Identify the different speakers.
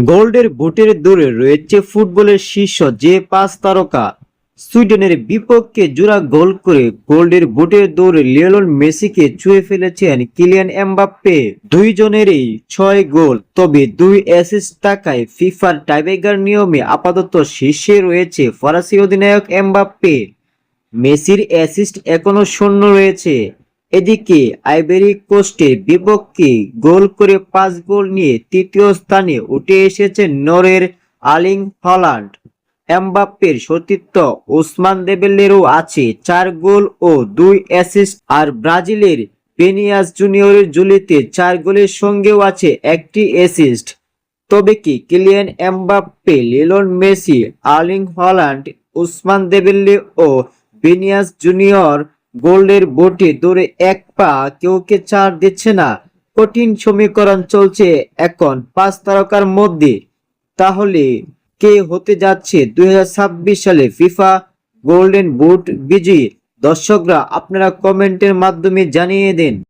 Speaker 1: গোল্ডের বুটের দৌড়ে রয়েছে ফুটবলের শীর্ষ যে 5 তারকা। সুইডেনের বিপক্ষে জোড়া গোল করে গোল্ডের বুটের দৌড়ে লিওনেল মেসিকে ছুঁয়ে ফেলেছেন কিলিয়ান এমবাপ্পে। দুইজনেরই 6 গোল, তবে 2 অ্যাসিস্ট থাকায় ফিফার টাইব্রেকার নিয়মে আপাতত শীর্ষে রয়েছে ফরাসি অধিনায়ক এমবাপ্পে। মেসির অ্যাসিস্ট এখনো শূন্য রয়েছে। এদিকে আইভরি কোস্টের বিপক্ষে গোল করে 5 গোল নিয়ে তৃতীয় স্থানে উঠে এসেছেন নরওয়ের আর্লিং হল্যান্ড। এমবাপ্পের সতীর্থ ওসমান দেবেলেরও আছে 4 গোল ও 2 অ্যাসিস্ট, আর ব্রাজিলের ভিনিসিয়াস জুনিয়রের ঝুলিতে 4 গোলের সঙ্গেও আছে একটি অ্যাসিস্ট। তবে কি Kylian Mbappe, Lionel Messi, Erling Haaland, Ousmane Dembele ও ভিনিসিয়াস জুনিয়র গোল্ডের বুটে দৌড়ে এক পা কেউকে ছাড় দিচ্ছে না? কঠিন সমীকরণ চলছে এখন 5 তারকার মধ্যে। তাহলে কে হতে যাচ্ছে 2026 সালে ফিফা গোল্ডেন বুট বিজয়ী? দর্শকরা আপনারা কমেন্টের মাধ্যমে জানিয়ে দিন।